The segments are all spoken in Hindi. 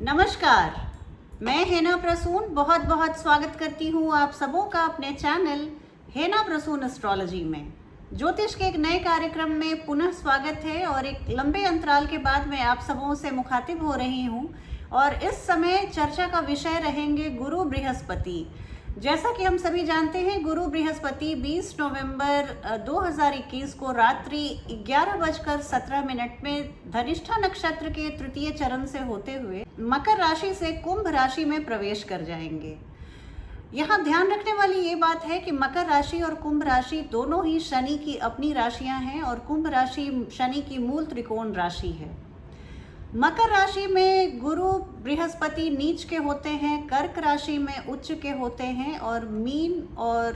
नमस्कार। मैं हेना प्रसून बहुत बहुत स्वागत करती हूँ आप सबों का अपने चैनल हेना प्रसून एस्ट्रोलॉजी में। ज्योतिष के एक नए कार्यक्रम में पुनः स्वागत है और एक लंबे अंतराल के बाद मैं आप सबों से मुखातिब हो रही हूँ और इस समय चर्चा का विषय रहेंगे गुरु बृहस्पति। जैसा कि हम सभी जानते हैं, गुरु बृहस्पति 20 नवंबर 2021 को रात्रि 11:17 में धनिष्ठा नक्षत्र के तृतीय चरण से होते हुए मकर राशि से कुंभ राशि में प्रवेश कर जाएंगे। यहाँ ध्यान रखने वाली ये बात है कि मकर राशि और कुंभ राशि दोनों ही शनि की अपनी राशियां हैं और कुंभ राशि शनि की मूल त्रिकोण राशि है। मकर राशि में गुरु बृहस्पति नीच के होते हैं, कर्क राशि में उच्च के होते हैं और मीन और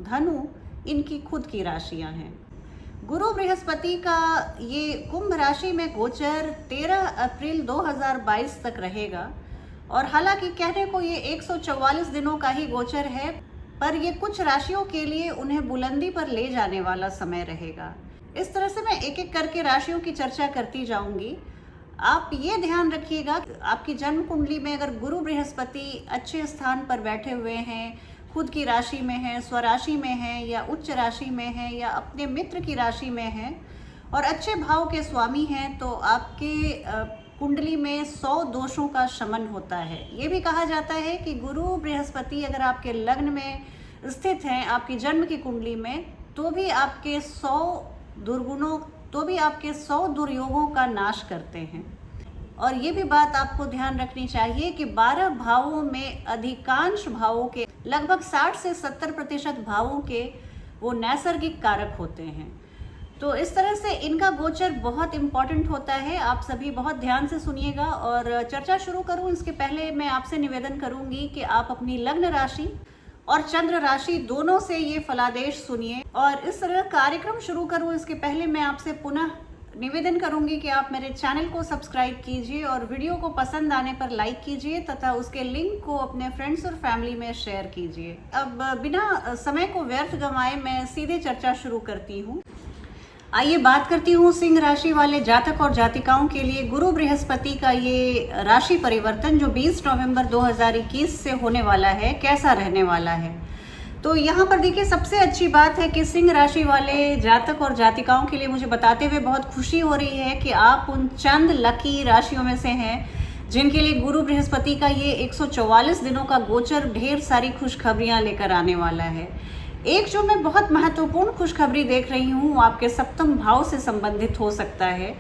धनु इनकी खुद की राशियां हैं। गुरु बृहस्पति का ये कुंभ राशि में गोचर 13 अप्रैल 2022 तक रहेगा और हालांकि कहने को ये 144 दिनों का ही गोचर है, पर ये कुछ राशियों के लिए उन्हें बुलंदी पर ले जाने वाला समय रहेगा। इस तरह से मैं एक एक करके राशियों की चर्चा करती जाऊंगी। आप ये ध्यान रखिएगा, आपकी जन्म कुंडली में अगर गुरु बृहस्पति अच्छे स्थान पर बैठे हुए हैं, खुद की राशि में है, स्वराशि में है या उच्च राशि में है या अपने मित्र की राशि में है और अच्छे भाव के स्वामी हैं, तो आपके कुंडली में 100 दोषों का शमन होता है। ये भी कहा जाता है कि गुरु बृहस्पति अगर आपके लग्न में स्थित हैं, आपकी जन्म की कुंडली में, तो भी आपके 100 दुर्योगों का नाश करते हैं। और ये भी बात आपको ध्यान रखनी चाहिए कि 12 भावों में अधिकांश भावों के लगभग 60 से 70% भावों के वो नैसर्गिक कारक होते हैं। तो इस तरह से इनका गोचर बहुत इम्पॉर्टेंट होता है। आप सभी बहुत ध्यान से सुनिएगा और चर्चा शुरू करूं इसके पहले मैं आपसे निवेदन करूंगी कि आप अपनी लग्न राशि और चंद्र राशि दोनों से ये फलादेश सुनिए। और इस तरह कार्यक्रम शुरू करूं इसके पहले मैं आपसे पुनः निवेदन करूंगी कि आप मेरे चैनल को सब्सक्राइब कीजिए और वीडियो को पसंद आने पर लाइक कीजिए तथा उसके लिंक को अपने फ्रेंड्स और फैमिली में शेयर कीजिए। अब बिना समय को व्यर्थ गंवाए मैं सीधे चर्चा शुरू करती हूँ। आइए बात करती हूँ सिंह राशि वाले जातक और जातिकाओं के लिए गुरु बृहस्पति का ये राशि परिवर्तन जो 20 नवंबर 2021 से होने वाला है, कैसा रहने वाला है। तो यहाँ पर देखिए, सबसे अच्छी बात है कि सिंह राशि वाले जातक और जातिकाओं के लिए मुझे बताते हुए बहुत खुशी हो रही है कि आप उन चंद लकी राशियों में से हैं जिनके लिए गुरु बृहस्पति का ये 144 दिनों का गोचर ढेर सारी खुशखबरियाँ लेकर आने वाला है। एक जो मैं बहुत महत्वपूर्ण खुशखबरी देख रही हूँ आपके सप्तम भाव से संबंधित हो सकता है।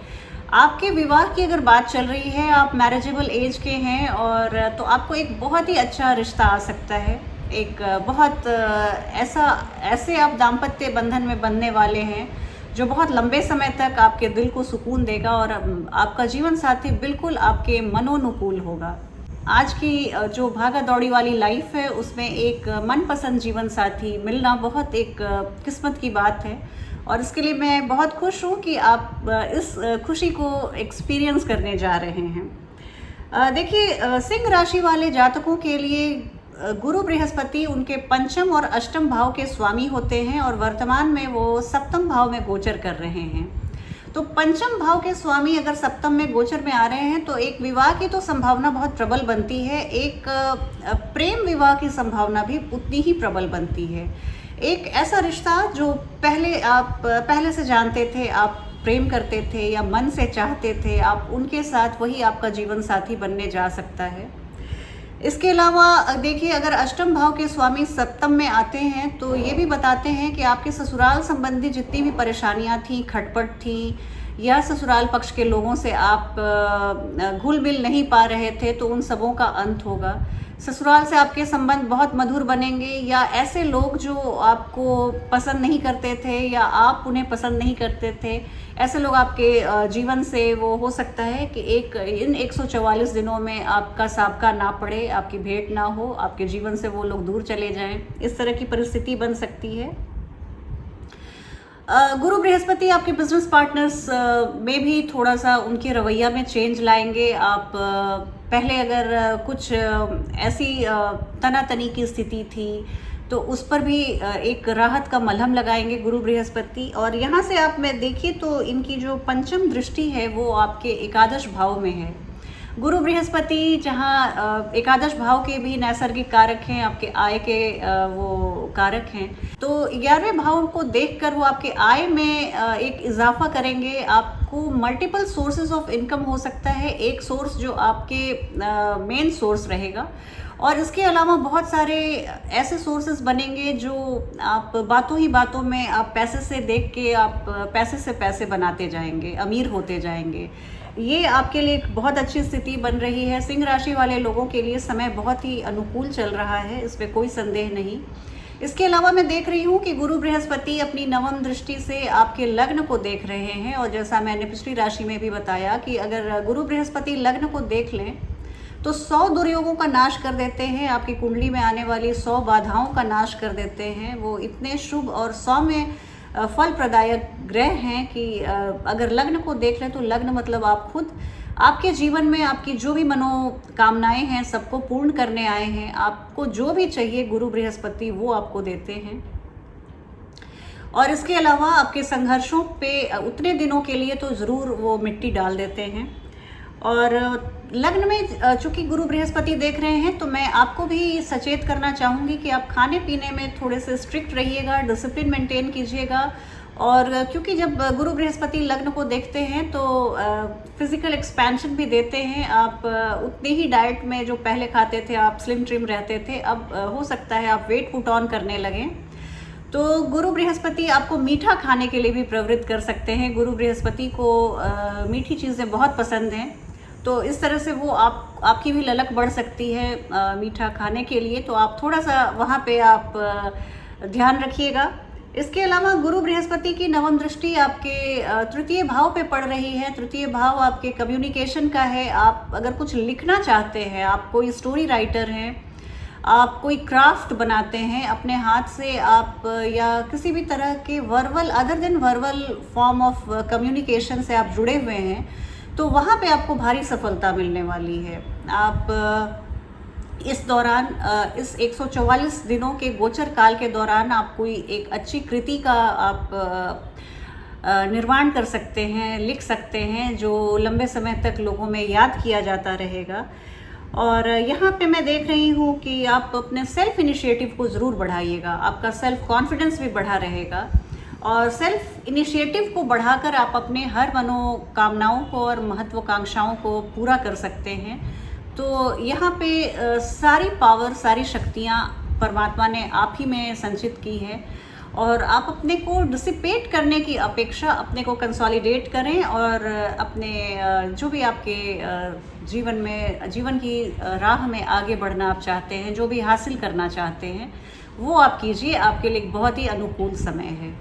आपके विवाह की अगर बात चल रही है, आप मैरिजेबल एज के हैं और तो आपको एक बहुत ही अच्छा रिश्ता आ सकता है। एक बहुत ऐसे आप दाम्पत्य बंधन में बंधने वाले हैं जो बहुत लंबे समय तक आपके दिल को सुकून देगा और आपका जीवन साथी बिल्कुल आपके मनोनुकूल होगा। आज की जो भागा दौड़ी वाली लाइफ है उसमें एक मनपसंद जीवन साथी मिलना बहुत एक किस्मत की बात है और इसके लिए मैं बहुत खुश हूँ कि आप इस खुशी को एक्सपीरियंस करने जा रहे हैं। देखिए, सिंह राशि वाले जातकों के लिए गुरु बृहस्पति उनके पंचम और अष्टम भाव के स्वामी होते हैं और वर्तमान में वो सप्तम भाव में गोचर कर रहे हैं। तो पंचम भाव के स्वामी अगर सप्तम में गोचर में आ रहे हैं तो एक विवाह की तो संभावना बहुत प्रबल बनती है, एक प्रेम विवाह की संभावना भी उतनी ही प्रबल बनती है। एक ऐसा रिश्ता जो पहले से जानते थे, आप प्रेम करते थे या मन से चाहते थे, आप उनके साथ वही आपका जीवन साथी बनने जा सकता है। इसके अलावा देखिए, अगर अष्टम भाव के स्वामी सप्तम में आते हैं तो ये भी बताते हैं कि आपके ससुराल संबंधी जितनी भी परेशानियां थी, खटपट थी या ससुराल पक्ष के लोगों से आप घुल मिल नहीं पा रहे थे, तो उन सबों का अंत होगा। ससुराल से आपके संबंध बहुत मधुर बनेंगे या ऐसे लोग जो आपको पसंद नहीं करते थे या आप उन्हें पसंद नहीं करते थे, ऐसे लोग आपके जीवन से वो हो सकता है कि इन 144 दिनों में आपका साबका ना पड़े, आपकी भेंट ना हो, आपके जीवन से वो लोग दूर चले जाएं। इस तरह की परिस्थिति बन सकती है। गुरु बृहस्पति आपके बिजनेस पार्टनर्स में भी थोड़ा सा उनके रवैया में चेंज लाएंगे। आप पहले अगर कुछ ऐसी तनातनी की स्थिति थी तो उस पर भी एक राहत का मलहम लगाएंगे गुरु बृहस्पति। और यहाँ से आप मैं देखिए तो इनकी जो पंचम दृष्टि है वो आपके एकादश भाव में है गुरु बृहस्पति जहाँ एकादश भाव के भी नैसर्गिक कारक हैं, आपके आय के वो कारक हैं, तो 11वें भाव को देखकर वो आपके आय में एक इजाफा करेंगे। आपको मल्टीपल सोर्सेज ऑफ इनकम हो सकता है, एक सोर्स जो आपके मेन सोर्स रहेगा, और इसके अलावा बहुत सारे ऐसे सोर्सेज बनेंगे जो आप बातों ही बातों में आप पैसे से देख के आप पैसे से पैसे बनाते जाएंगे, अमीर होते जाएंगे। ये आपके लिए एक बहुत अच्छी स्थिति बन रही है। सिंह राशि वाले लोगों के लिए समय बहुत ही अनुकूल चल रहा है, इसमें कोई संदेह नहीं। इसके अलावा मैं देख रही हूँ कि गुरु बृहस्पति अपनी नवम दृष्टि से आपके लग्न को देख रहे हैं, और जैसा मैंने पिछली राशि में भी बताया कि अगर गुरु बृहस्पति लग्न को देख लें तो 100 दुर्योगों का नाश कर देते हैं, आपकी कुंडली में आने वाली 100 बाधाओं का नाश कर देते हैं। वो इतने शुभ और 100 में फल प्रदायक ग्रह हैं कि अगर लग्न को देख लें तो लग्न मतलब आप खुद, आपके जीवन में आपकी जो भी मनोकामनाएं हैं सबको पूर्ण करने आए हैं। आपको जो भी चाहिए गुरु बृहस्पति वो आपको देते हैं। और इसके अलावा आपके संघर्षों पे उतने दिनों के लिए तो ज़रूर वो मिट्टी डाल देते हैं। और लग्न में चूंकि गुरु बृहस्पति देख रहे हैं तो मैं आपको भी सचेत करना चाहूँगी कि आप खाने पीने में थोड़े से स्ट्रिक्ट रहिएगा, डिसिप्लिन मेंटेन कीजिएगा। और क्योंकि जब गुरु बृहस्पति लग्न को देखते हैं तो फिजिकल एक्सपेंशन भी देते हैं। आप उतनी ही डाइट में जो पहले खाते थे, आप स्लिम ट्रिम रहते थे, अब हो सकता है आप वेट पुट ऑन करने लगें। तो गुरु बृहस्पति आपको मीठा खाने के लिए भी प्रवृत्त कर सकते हैं। गुरु बृहस्पति को मीठी चीज़ें बहुत पसंद हैं, तो इस तरह से वो आपकी भी ललक बढ़ सकती है मीठा खाने के लिए, तो आप थोड़ा सा वहाँ पे आप ध्यान रखिएगा। इसके अलावा गुरु बृहस्पति की नवम दृष्टि आपके तृतीय भाव पे पड़ रही है। तृतीय भाव आपके कम्युनिकेशन का है। आप अगर कुछ लिखना चाहते हैं, आप कोई स्टोरी राइटर हैं, आप कोई क्राफ्ट बनाते हैं अपने हाथ से, आप या किसी भी तरह के verbal other than verbal form of communication से आप जुड़े हुए हैं, तो वहाँ पे आपको भारी सफलता मिलने वाली है। आप इस दौरान इस 144 दिनों के गोचर काल के दौरान आप कोई एक अच्छी कृति का आप निर्माण कर सकते हैं, लिख सकते हैं, जो लंबे समय तक लोगों में याद किया जाता रहेगा। और यहाँ पे मैं देख रही हूँ कि आप अपने सेल्फ इनिशिएटिव को ज़रूर बढ़ाइएगा, आपका सेल्फ कॉन्फिडेंस भी बढ़ा रहेगा। और सेल्फ इनिशिएटिव को बढ़ाकर आप अपने हर मनोकामनाओं को और महत्वाकांक्षाओं को पूरा कर सकते हैं। तो यहाँ पे सारी पावर, सारी शक्तियाँ परमात्मा ने आप ही में संचित की है, और आप अपने को डिसिपेट करने की अपेक्षा अपने को कंसोलिडेट करें, और अपने जो भी आपके जीवन की राह में आगे बढ़ना आप चाहते हैं, जो भी हासिल करना चाहते हैं, वो आप कीजिए। आपके लिए बहुत ही अनुकूल समय है।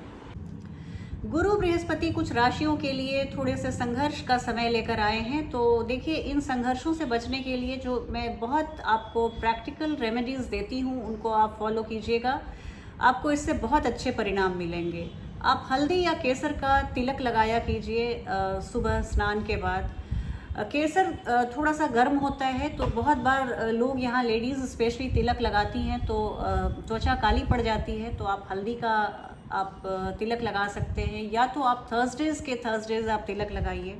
गुरु बृहस्पति कुछ राशियों के लिए थोड़े से संघर्ष का समय लेकर आए हैं। तो देखिए, इन संघर्षों से बचने के लिए जो मैं बहुत आपको प्रैक्टिकल रेमेडीज़ देती हूँ उनको आप फॉलो कीजिएगा, आपको इससे बहुत अच्छे परिणाम मिलेंगे। आप हल्दी या केसर का तिलक लगाया कीजिए सुबह स्नान के बाद। केसर थोड़ा सा गर्म होता है, तो बहुत बार लोग यहाँ लेडीज़ स्पेशली तिलक लगाती हैं तो त्वचा काली पड़ जाती है, तो आप हल्दी का आप तिलक लगा सकते हैं, या तो आप थर्सडेज़ आप तिलक लगाइए।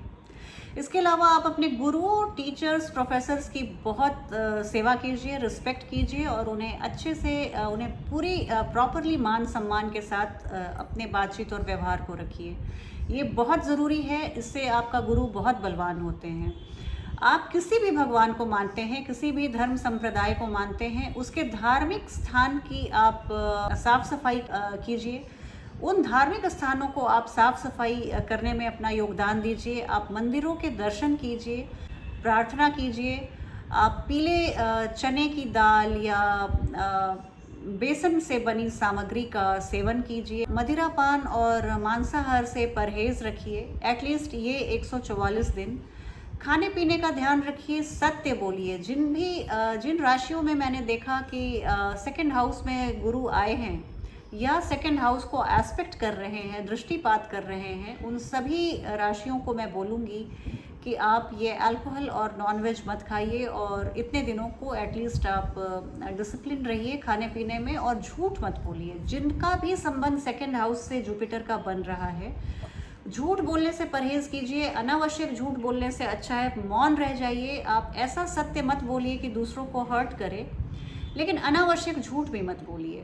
इसके अलावा आप अपने गुरुओं, टीचर्स, प्रोफेसर्स की बहुत सेवा कीजिए, रिस्पेक्ट कीजिए, और उन्हें अच्छे से उन्हें पूरी प्रॉपरली मान सम्मान के साथ अपने बातचीत और व्यवहार को रखिए। ये बहुत ज़रूरी है, इससे आपका गुरु बहुत बलवान होते हैं। आप किसी भी भगवान को मानते हैं, किसी भी धर्म संप्रदाय को मानते हैं, उसके धार्मिक स्थान की आप साफ सफाई कीजिए। उन धार्मिक स्थानों को आप साफ सफाई करने में अपना योगदान दीजिए। आप मंदिरों के दर्शन कीजिए, प्रार्थना कीजिए। आप पीले चने की दाल या बेसन से बनी सामग्री का सेवन कीजिए। मदिरापान और मांसाहार से परहेज रखिए एटलीस्ट ये 144 दिन। खाने पीने का ध्यान रखिए, सत्य बोलिए। जिन राशियों में मैंने देखा कि सेकंड हाउस में गुरु आए हैं या सेकंड हाउस को एस्पेक्ट कर रहे हैं, दृष्टिपात कर रहे हैं, उन सभी राशियों को मैं बोलूँगी कि आप ये अल्कोहल और नॉनवेज मत खाइए, और इतने दिनों को एटलीस्ट आप डिसिप्लिन रहिए खाने पीने में, और झूठ मत बोलिए। जिनका भी संबंध सेकंड हाउस से जुपिटर का बन रहा है झूठ बोलने से परहेज कीजिए, अनावश्यक झूठ बोलने से अच्छा है मौन रह जाइए। आप ऐसा सत्य मत बोलिए कि दूसरों को हर्ट करे, लेकिन अनावश्यक झूठ भी मत बोलिए।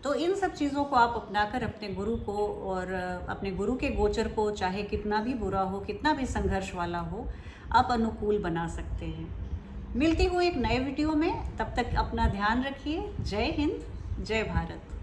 तो इन सब चीज़ों को आप अपनाकर अपने गुरु को और अपने गुरु के गोचर को, चाहे कितना भी बुरा हो, कितना भी संघर्ष वाला हो, आप अनुकूल बना सकते हैं। मिलती हूँ एक नए वीडियो में, तब तक अपना ध्यान रखिए। जय हिंद, जय भारत।